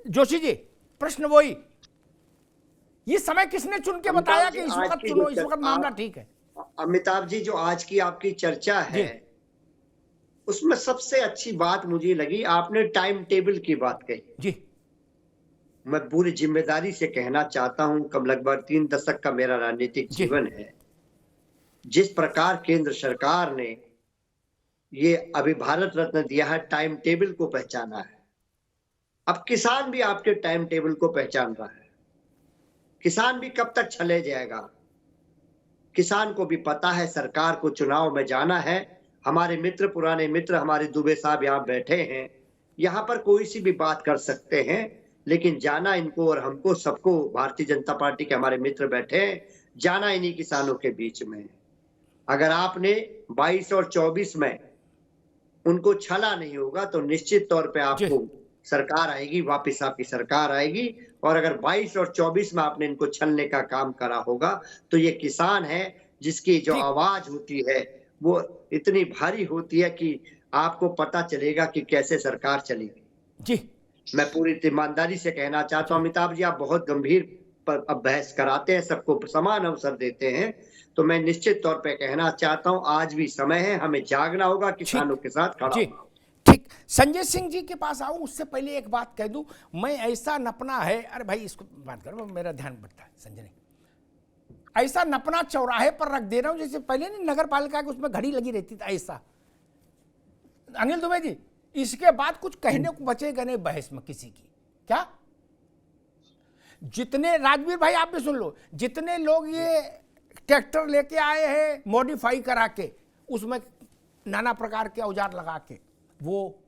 जोशी जी, प्रश्न वही, ये समय किसने चुन के बताया कि इस वक्त चुनो, इस वक्त मामला ठीक है? अमिताभ जी, जो आज की आपकी चर्चा है उसमें सबसे अच्छी बात मुझे लगी, आपने टाइम टेबल की बात कही जी। मैं पूरी जिम्मेदारी से कहना चाहता हूं, कब लगभग 3 दशक का मेरा राजनीतिक जीवन है। जिस प्रकार केंद्र सरकार ने ये अभी भारत रत्न दिया है, टाइम टेबल को पहचाना है। अब किसान भी आपके टाइम टेबल को पहचान रहा है। किसान भी कब तक चले जाएगा? किसान को भी पता है सरकार को चुनाव में जाना है। हमारे मित्र, पुराने मित्र हमारे दुबे साहब यहाँ बैठे हैं, यहाँ पर कोई सी भी बात कर सकते हैं, लेकिन जाना इनको और हमको, सबको, भारतीय जनता पार्टी के हमारे मित्र बैठे हैं, जाना इन्हीं किसानों के बीच में। अगर आपने 22 और 24 में उनको छला नहीं होगा तो निश्चित तौर पे आपको सरकार आएगी, वापस आपकी सरकार आएगी। और अगर 22 और 24 में आपने इनको छलने का काम करा होगा तो ये किसान है जिसकी जो आवाज होती है वो इतनी भारी होती है कि आपको पता चलेगा कि कैसे सरकार चलेगी। जी, मैं पूरी ईमानदारी से कहना चाहता हूं, अमिताभ जी, आप बहुत गंभीर पर बहस कराते हैं, सबको समान अवसर देते हैं, तो मैं निश्चित तौर पे कहना चाहता हूं आज भी समय है, हमें जागना होगा, किसानों के साथ खड़ा होना। ठीक, संजय सिंह जी के पास आऊं उससे पहले एक बात कह दूं, मैं ऐसा नपना है, अरे भाई इसको बात करो, मेरा ध्यान बढ़ता है संजय ने, ऐसा नपना चौराहे पर रख दे रहा हूं जैसे पहले नहीं नगर पालिका के उसमें घड़ी लगी रहती थी, ऐसा। अनिल दुबे जी, इसके बाद कुछ कहने को बचेगा नहीं बहस में किसी की, क्या? जितने, राजवीर भाई आप भी सुन लो, जितने लोग ये ट्रैक्टर लेके आए हैं मॉडिफाई करा के, उसमें नाना प्रकार के औजार लगा के, वो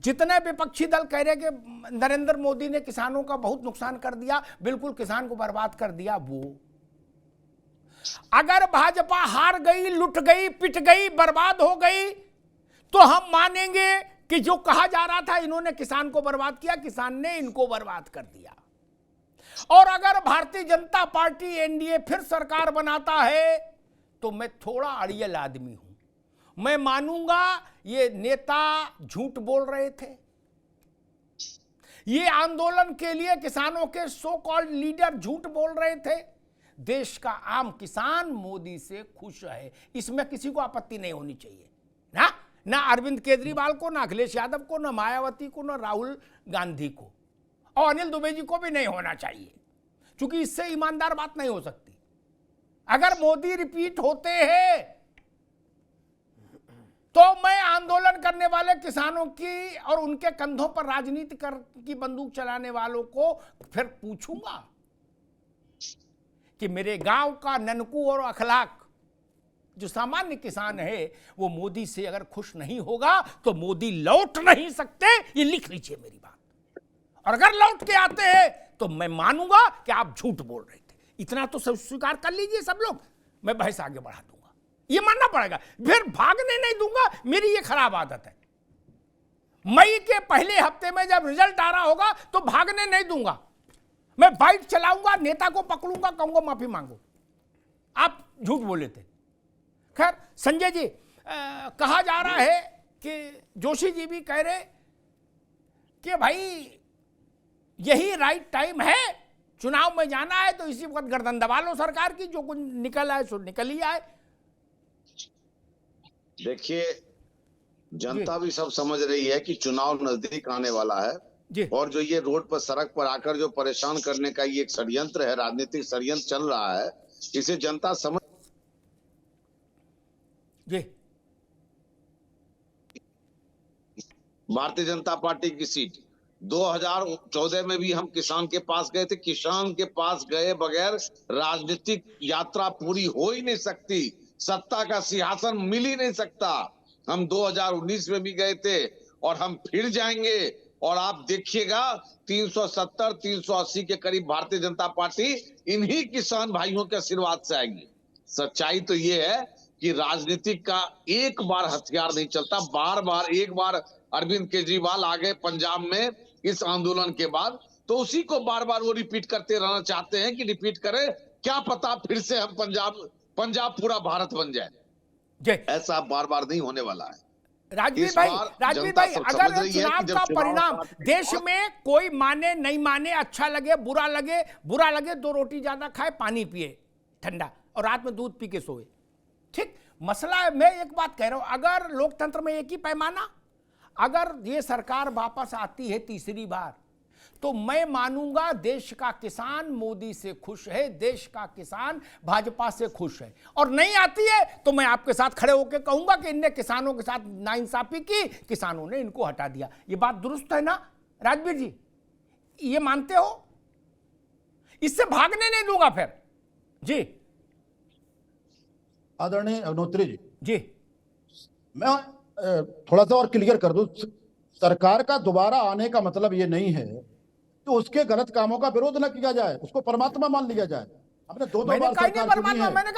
जितने विपक्षी दल कह रहे कि नरेंद्र मोदी ने किसानों का बहुत नुकसान कर दिया, बिल्कुल किसान को बर्बाद कर दिया, वो अगर भाजपा हार गई, लुट गई, पिट गई, बर्बाद हो गई, तो हम मानेंगे कि जो कहा जा रहा था इन्होंने किसान को बर्बाद किया, किसान ने इनको बर्बाद कर दिया। और अगर भारतीय जनता पार्टी एनडीए फिर सरकार बनाता है तो मैं थोड़ा अड़ियल आदमी हूं, मैं मानूंगा ये नेता झूठ बोल रहे थे, ये आंदोलन के लिए किसानों के सो कॉल्ड लीडर झूठ बोल रहे थे, देश का आम किसान मोदी से खुश है, इसमें किसी को आपत्ति नहीं होनी चाहिए ना अरविंद केजरीवाल को, ना अखिलेश यादव को, ना मायावती को, ना राहुल गांधी को, और अनिल दुबे जी को भी नहीं होना चाहिए, क्योंकि इससे ईमानदार बात नहीं हो सकती। अगर मोदी रिपीट होते हैं तो मैं आंदोलन करने वाले किसानों की और उनके कंधों पर राजनीति की बंदूक चलाने वालों को फिर पूछूंगा कि मेरे गांव का ननकू और अखलाक जो सामान्य किसान है वो मोदी से अगर खुश नहीं होगा तो मोदी लौट नहीं सकते, ये लिख लीजिए मेरी बात। और अगर लौट के आते हैं तो मैं मानूंगा कि आप झूठ बोल रहे थे, इतना तो स्वीकार कर लीजिए सब लोग, मैं बहस आगे बढ़ा दूंगा, ये मानना पड़ेगा, फिर भागने नहीं दूंगा, मेरी ये खराब आदत है। मई के पहले हफ्ते में जब रिजल्ट आ रहा होगा तो भागने नहीं दूंगा, मैं बाइक चलाऊंगा, नेता को पकड़ूंगा, कहूंगा माफी मांगो, आप झूठ बोले थे। खैर संजय जी, कहा जा रहा है कि जोशी जी भी कह रहे कि भाई यही राइट टाइम है, चुनाव में जाना है तो इसी वक्त गर्दन दबा लो सरकार की, जो कुछ निकल आए सो निकल ही आए। देखिए, जनता भी सब समझ रही है कि चुनाव नजदीक आने वाला है जी। और जो ये रोड पर, सड़क पर आकर जो परेशान करने का ये एक षड्यंत्र है, राजनीतिक षड्यंत्र चल रहा है, इसे जनता समझ जी। भारतीय जनता पार्टी की सीट 2014 में भी हम किसान के पास गए थे, किसान के पास गए बगैर राजनीतिक यात्रा पूरी हो ही नहीं सकती, सत्ता का सिंहासन मिल ही नहीं सकता। हम 2019 में भी गए थे और हम फिर जाएंगे, और आप देखिएगा 370 380 के करीब भारतीय जनता पार्टी इन्हीं किसान भाइयों के आशीर्वाद से आएगी। सच्चाई तो ये है कि राजनीति का एक बार हथियार नहीं चलता, बार बार, एक बार अरविंद केजरीवाल आ गए पंजाब में इस आंदोलन के बाद, तो उसी को बार बार वो रिपीट करते रहना चाहते हैं कि रिपीट करें, क्या पता फिर से हम पंजाब पूरा भारत बन जाए। ऐसा बार बार नहीं होने वाला है। राजवीर इस भाई, बार राजवीर जनता भाई, सब अगर समझ रही है चुनाव कि जब का चुनाव परिणाम पार्टी के देश बाद- में कोई माने नहीं माने, अच्छा लगे बुरा लगे, 2 रोटी ज्यादा खाए, पानी पिए ठंडा, और रात में दूध पी के सोए, ठीक। मसला है, मैं एक बात कह रहा हूं, अगर लोकतंत्र में एक ही पैमाना, अगर ये सरकार वापस आती है तीसरी बार, तो मैं मानूंगा देश का किसान मोदी से खुश है, देश का किसान भाजपा से खुश है। और नहीं आती है तो मैं आपके साथ खड़े होकर कहूंगा कि इनने किसानों के साथ नाइंसाफी की, किसानों ने इनको हटा दिया। ये बात दुरुस्त है ना राजवीर जी? ये मानते हो? इससे भागने नहीं दूंगा फिर जी। आदरणीय अग्नोत्री जी, जी मैं थोड़ा सा और क्लियर कर दूं। सरकार का दोबारा आने का मतलब ये नहीं है कि उसके गलत कामों का विरोध न किया जाए, उसको परमात्मा मान लिया जाए। हमने दो मैंने बार कहा नहीं सरकार चुनी परमात्मा, है। मैंने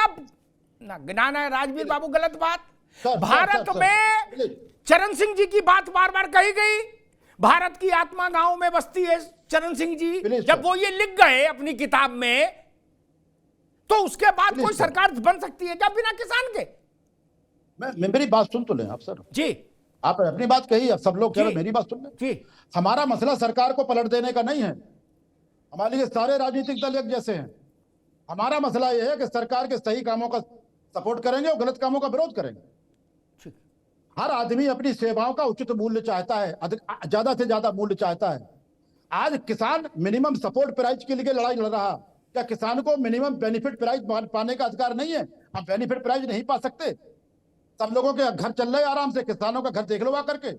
कहा ना राजवीर बाबू, गलत बात। सर, भारत सर, में प्लीज। चरण सिंह जी की बात बार बार कही गई, भारत की आत्मा गांव में बसती है चरण सिंह जी। प्लीज, जब सर। वो ये लिख गए अपनी किताब में, तो उसके बाद प्लीज, कोई सर। सरकार बन सकती है क्या बिना किसान के? मेरी बात सुन तो लें आप सर। जी आप अपनी बात कही, अब सब लोग कह रहे जी। मेरी बात सुन लें। जी हमारा मसला सरकार को पलट देने का नहीं है, हमारे लिए सारे राजनीतिक दल एक जैसे हैं। हमारा मसला यह है कि सरकार के सही कामों का सपोर्ट करेंगे और गलत कामों का विरोध करेंगे। ठीक। हर आदमी अपनी सेवाओं का उचित मूल्य चाहता है, ज्यादा से ज्यादा मूल्य चाहता है। आज किसान मिनिमम सपोर्ट प्राइस के लिए लड़ाई लड़ रहा। क्या किसान को मिनिमम बेनिफिट प्राइस पाने का अधिकार नहीं है? हम बेनिफिट प्राइस नहीं पा सकते? सब लोगों के घर चल रहे आराम से, किसानों का घर देख लो आकर के।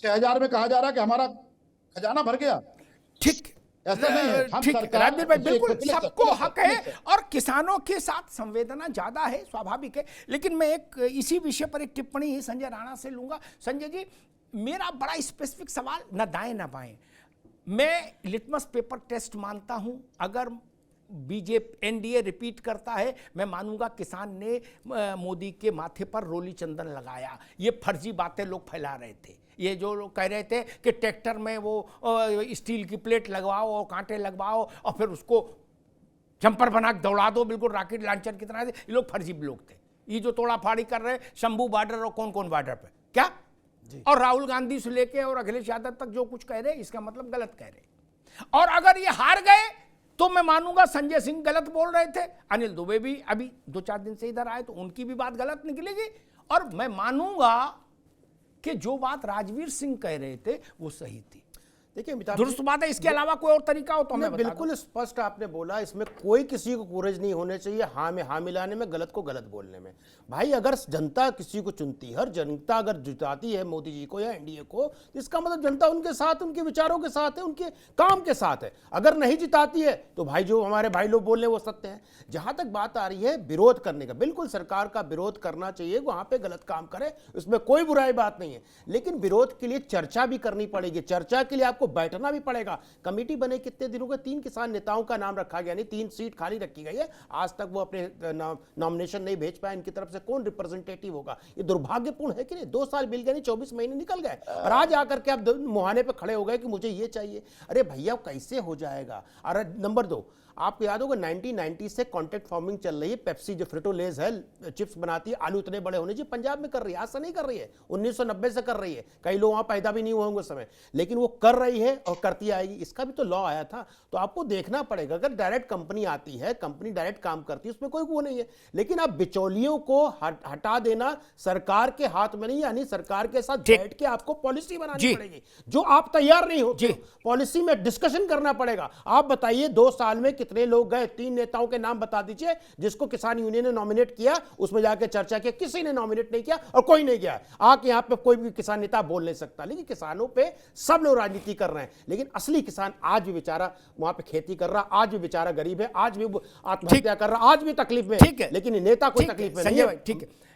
6,000 में कहा जा रहा है कि हमारा खजाना भर गया। ठीक, ऐसा नहीं है। हम ठीक सरकार- राजवीर भाई, एक बिल्कुल मिनट, प्लीज सर, सबको प्लीज सर, हक है प्लीज सर। और किसानों के साथ संवेदना ज्यादा है, स्वाभाविक है। लेकिन मैं एक इसी विषय पर एक टिप्पणी ही संजय राणा से लूंगा। संजय जी, मेरा बड़ा स्पेसिफिक सवाल, न दाएं न बाएं, मैं लिटमस पेपर टेस्ट मानता हूं। अगर बीजेपी एनडीए रिपीट करता है, मैं मानूंगा किसान ने मोदी के माथे पर रोली चंदन लगाया। ये फर्जी बातें लोग फैला रहे थे, ये जो लोग कह रहे थे कि ट्रैक्टर में वो स्टील की प्लेट लगवाओ और कांटे लगवाओ और फिर उसको जंपर बना के दौड़ा दो, बिल्कुल रॉकेट लॉन्चर की तरह, ये लोग फर्जी लोग थे। ये जो तोड़ा फाड़ी कर रहे शंभू बॉर्डर और कौन कौन बॉर्डर पे क्या, और राहुल गांधी से लेके और अखिलेश यादव तक जो कुछ कह रहे, इसका मतलब गलत कह रहे। और अगर ये हार गए तो मैं मानूंगा संजय सिंह गलत बोल रहे थे, अनिल दुबे भी अभी 2-4 दिन से इधर आए तो उनकी भी बात गलत निकलेगी, और मैं मानूंगा कि जो बात राजवीर सिंह कह रहे थे वो सही थी। देखिए अमिताभ दुरुस्त बात है, इसके अलावा कोई और तरीका हो तो हमें बता दो। बिल्कुल स्पष्ट आपने बोला, इसमें कोई किसी को कूरेज नहीं होने चाहिए हाँ में हाँ मिलाने में, गलत को गलत बोलने में। भाई अगर जनता किसी को चुनती है, हर जनता अगर जिताती है मोदी जी को या एनडीए को, तो इसका मतलब जनता उनके साथ, उनके विचारों के साथ है, उनके काम के साथ है। अगर नहीं जिताती है तो भाई जो हमारे भाई लोग बोल रहे हैं वो सत्य है। जहां तक बात आ रही है विरोध करने का, बिल्कुल सरकार का विरोध करना चाहिए, वहां पे गलत काम करे, उसमें कोई बुराई बात नहीं है। लेकिन विरोध के लिए चर्चा भी करनी पड़ेगी, चर्चा के लिए आपको बैठना भी पड़ेगा। कमेटी बने कितने दिनों के, 3 किसान नेताओं का नाम रखा गया, नहीं 3 सीट खाली रखी गई है, आज तक वो अपने नॉमिनेशन नहीं भेज पाए। इनकी तरफ से कौन रिप्रेजेंटेटिव होगा? ये दुर्भाग्यपूर्ण है कि नहीं? 2 साल मिल गए, नहीं 24 महीने निकल गए और आज आकर के आप मुहाने पे खड़े हो गए कि मुझे ये चाहिए। अरे भैया कैसे हो जाएगा? अरे नंबर 2, आपको याद होगा 1990 से कॉन्ट्रैक्ट फार्मिंग चल रही है। पेप्सी जो फ्रिटो लेज है चिप्स बनाती है, आलू इतने बड़े होने जी पंजाब में कर रही है, आज से नहीं कर रही है, 1990 से कर रही है। कई लोग वहां पैदा भी नहीं हुए होंगे उस समय, लेकिन वो कर रही है और करती आएगी। इसका भी तो लॉ आया था, तो आपको देखना पड़ेगा। अगर डायरेक्ट कंपनी आती है, कंपनी डायरेक्ट काम करती है, उसमें कोई वो नहीं है। लेकिन आप बिचौलियों को हटा देना सरकार के हाथ में नहीं, यानी सरकार के साथ बैठ के आपको पॉलिसी बनानी पड़ेगी, जो आप तैयार नहीं हो। पॉलिसी में डिस्कशन करना पड़ेगा। आप बताइए 2 साल में कितने लोग गए? 3 नेताओं के नाम बता दीजिए जिसको किसान यूनियन ने नॉमिनेट किया, उसमें जाके चर्चा की, किसी ने नॉमिनेट नहीं किया और कोई नहीं गया। आके यहां पे कोई भी किसान नेता बोल नहीं सकता। लेकिन किसानों पे सब लोग राजनीति कर रहे हैं, लेकिन असली किसान आज भी बेचारा वहां पे खेती कर रहा, आज भी बेचारा गरीब है, आज भी आत्महत्या कर रहा, आज भी तकलीफ में, ठीक है, लेकिन नेता कोई तकलीफ में नहीं है। ठीक है।